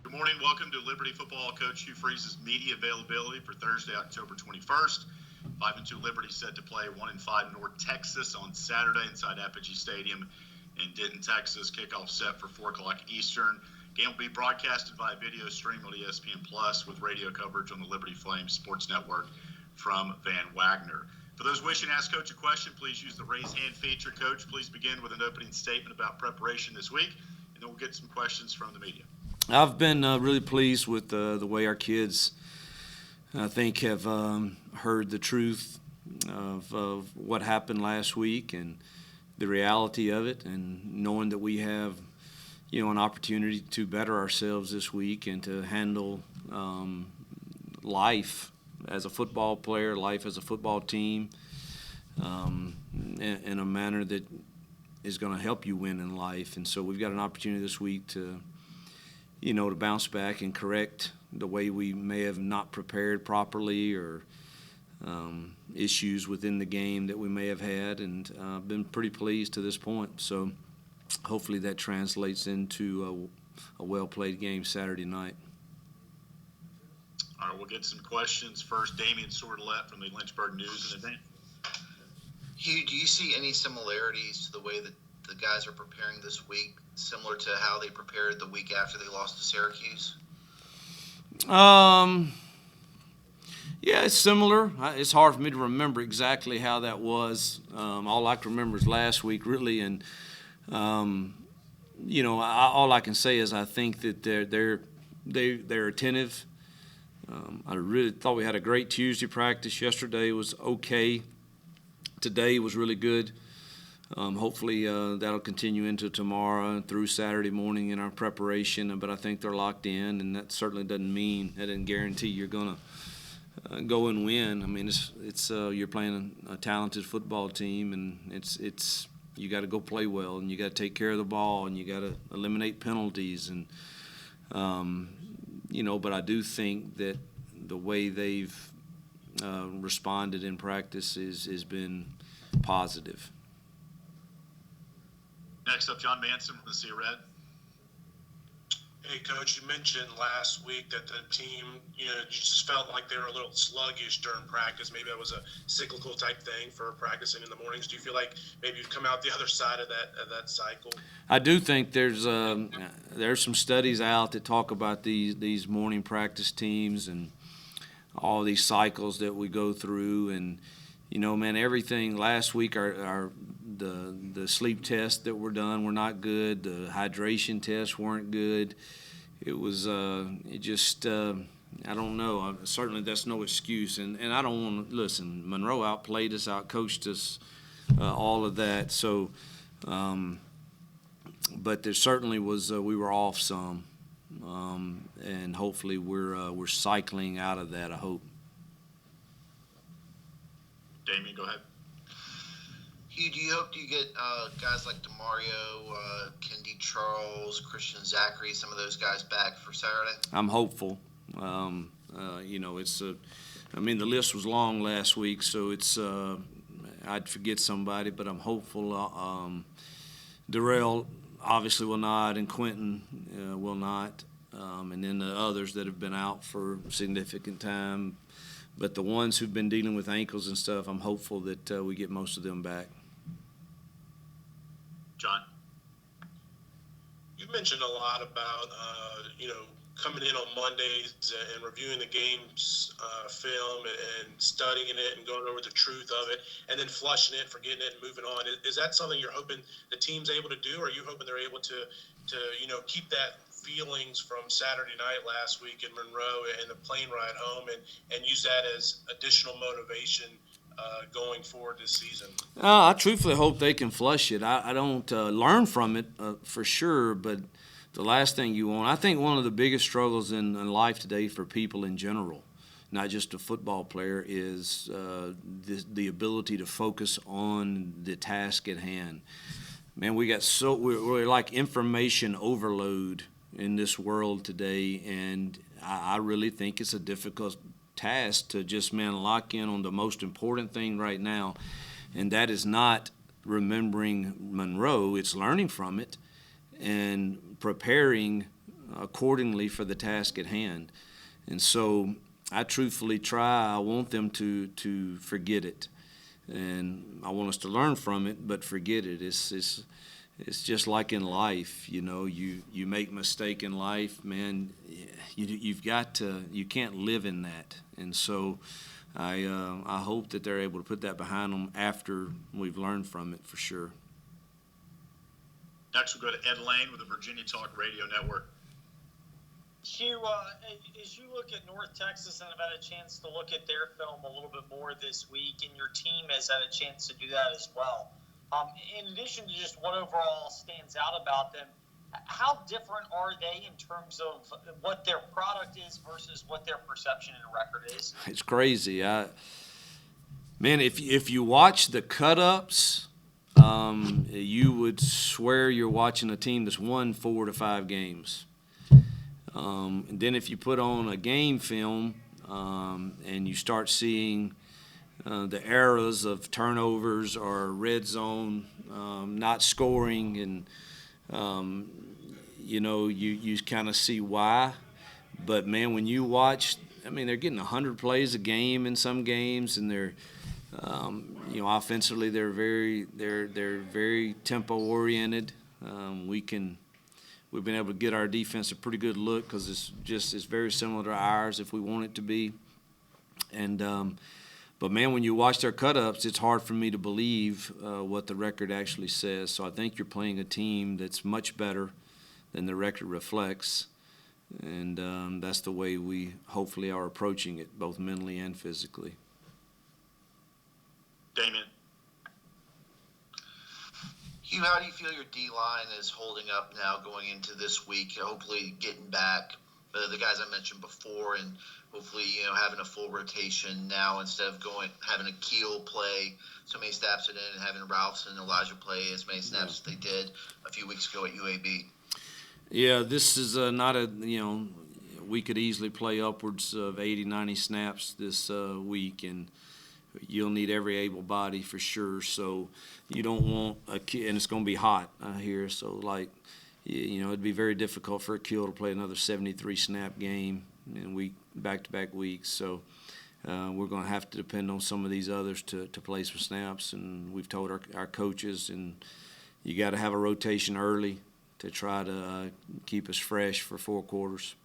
Good morning. Welcome to Liberty Football Coach Hugh Freeze's media availability for Thursday, October 21st. 5-2 Liberty set to play 1-5 North Texas on Saturday inside Apogee Stadium in Denton, Texas. Kickoff set for 4 o'clock Eastern. Game will be broadcasted via video stream on ESPN Plus with radio coverage on the Liberty Flames Sports Network from Van Wagner. For those wishing to ask Coach a question, please use the raise hand feature. Coach, please begin with an opening statement about preparation this week, and then we'll get some questions from the media. I've been really pleased with the way our kids, I think, have heard the truth of what happened last week and the reality of it, and knowing that we have, an opportunity to better ourselves this week and to handle life as a football player, life as a football team, in a manner that is going to help you win in life. And so we've got an opportunity this week to bounce back and correct the way we may have not prepared properly or issues within the game that we may have had, and I've been pretty pleased to this point. So hopefully that translates into a well-played game Saturday night. All right, we'll get some questions. First, Damian Sordelette from the Lynchburg News and Advance. Hugh, do you see any similarities to the way that the guys are preparing this week, similar to how they prepared the week after they lost to Syracuse? Yeah, it's similar. It's hard for me to remember exactly how that was. All I can remember is last week, really, and all I can say is I think that they're attentive. I really thought we had a great Tuesday practice. Yesterday was okay. Today was really good. Hopefully that'll continue into tomorrow and through Saturday morning in our preparation. But I think they're locked in, and that certainly doesn't guarantee you're going to go and win. I mean, it's you're playing a talented football team, and it's you got to go play well, and you got to take care of the ball, and you got to eliminate penalties, and But I do think that the way they've responded in practice has been positive. Next up, John Manson from the Sea Red. Hey, Coach, you mentioned last week that the team, you just felt like they were a little sluggish during practice. Maybe that was a cyclical type thing for practicing in the mornings. Do you feel like maybe you've come out the other side of that cycle? I do think there's some studies out that talk about these morning practice teams and all these cycles that we go through, and everything last week, the sleep tests that were done were not good. The hydration tests weren't good. It was I don't know. Certainly that's no excuse, and I don't want to listen. Monroe outplayed us, outcoached us, all of that. So, but there certainly was we were off some, and hopefully we're cycling out of that. I hope. Damien, go ahead. Hugh, do you hope you get guys like DeMario, Kendi Charles, Christian Zachary, some of those guys back for Saturday? I'm hopeful. The list was long last week, so it's I'd forget somebody, but I'm hopeful. Darrell obviously will not, and Quentin will not, and then the others that have been out for significant time. But the ones who've been dealing with ankles and stuff, I'm hopeful that we get most of them back. John? You've mentioned a lot about, coming in on Mondays and reviewing the game's film and studying it and going over the truth of it and then flushing it, forgetting it, and moving on. Is that something you're hoping the team's able to do, or are you hoping they're able to keep that feelings from Saturday night last week in Monroe and the plane ride home and use that as additional motivation going forward this season? I truthfully hope they can flush it. I don't learn from it for sure, but the last thing you want, I think one of the biggest struggles in life today for people in general, not just a football player, is the ability to focus on the task at hand. Man, we're like information overload in this world today, and I really think it's a difficult task to just, lock in on the most important thing right now, and that is not remembering Monroe. It's learning from it and preparing accordingly for the task at hand. And so I truthfully try. I want them to forget it, and I want us to learn from it, but forget it. It's just like in life, you know. You make mistake in life, man. You can't live in that, and so I hope that they're able to put that behind them after we've learned from it for sure. Next, we'll go to Ed Lane with the Virginia Talk Radio Network. Hugh, as you look at North Texas and have had a chance to look at their film a little bit more this week, and your team has had a chance to do that as well, in addition to just what overall stands out about them, how different are they in terms of what their product is versus what their perception and record is? It's crazy. Man, if you watch the cut-ups, you would swear you're watching a team that's won 4 to 5 games. And then if you put on a game film and you start seeing the errors of turnovers or red zone, not scoring, and you kind of see why. But man, when you watch, I mean, they're getting 100 plays a game in some games, and they're offensively they're very tempo oriented. We've been able to get our defense a pretty good look because it's very similar to ours if we want it to be. And but man, when you watch their cut-ups, it's hard for me to believe what the record actually says. So I think you're playing a team that's much better than the record reflects, and that's the way we hopefully are approaching it, both mentally and physically. Damien. Hugh, how do you feel your D-line is holding up now going into this week? Hopefully getting back the guys I mentioned before, and hopefully having a full rotation now instead of having a Keel play so many snaps in and having Ralphson and Elijah play as many snaps as they did a few weeks ago at UAB. Yeah, this is not we could easily play upwards of 80, 90 snaps this week, and you'll need every able body for sure. So you don't want a kid, and it's going to be hot here. So it'd be very difficult for a Keel to play another 73 snap game in back-to-back weeks. So we're going to have to depend on some of these others to play some snaps. And we've told our coaches, and you got to have a rotation early to try to keep us fresh for 4 quarters.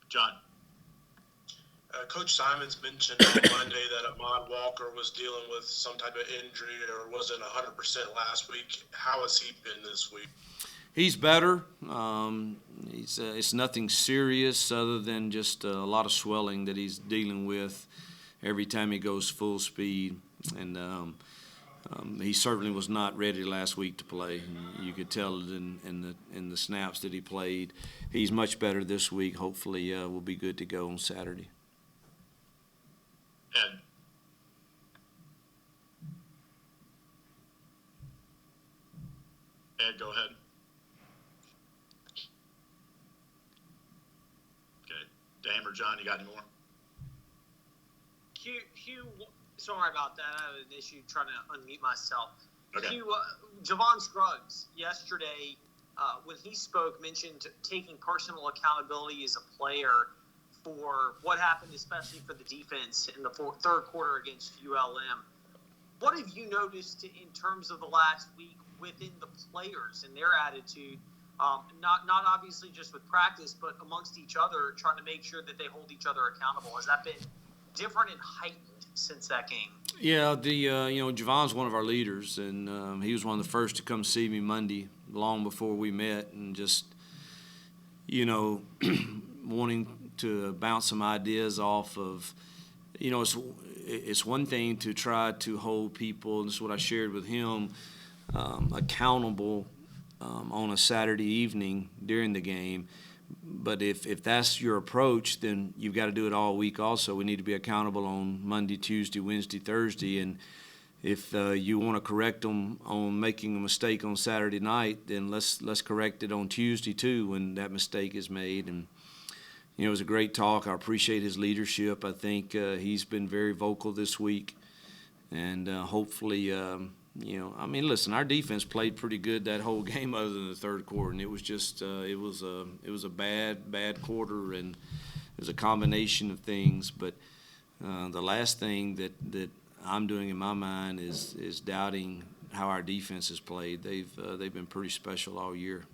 John. Coach Simons mentioned on Monday that Ahmad Walker was dealing with some type of injury or wasn't 100% last week. How has he been this week? He's better. It's nothing serious other than just a lot of swelling that he's dealing with every time he goes full speed. And he certainly was not ready last week to play. You could tell it in the snaps that he played. He's much better this week. Hopefully we'll be good to go on Saturday. Ed, go ahead. Okay. Dame or John, you got any more? Hugh, sorry about that. I had an issue trying to unmute myself. Okay. Hugh, Javon Scruggs yesterday, when he spoke, mentioned taking personal accountability as a player for what happened, especially for the defense in the third quarter against ULM. What have you noticed in terms of the last week within the players and their attitude, not obviously just with practice, but amongst each other, trying to make sure that they hold each other accountable? Has that been different and heightened since that game? Yeah, Javon's one of our leaders, and he was one of the first to come see me Monday, long before we met, and just, wanting to bounce some ideas off of, it's one thing to try to hold people, and this is what I shared with him, accountable on a Saturday evening during the game. But if that's your approach, then you've got to do it all week also. We need to be accountable on Monday, Tuesday, Wednesday, Thursday. And if you want to correct them on making a mistake on Saturday night, then let's correct it on Tuesday too when that mistake is made. And it was a great talk. I appreciate his leadership. I think he's been very vocal this week. And hopefully I mean, listen, our defense played pretty good that whole game other than the third quarter, and it was just it was a bad quarter, and it was a combination of things. But the last thing that I'm doing in my mind is doubting how our defense has played. They've been pretty special all year.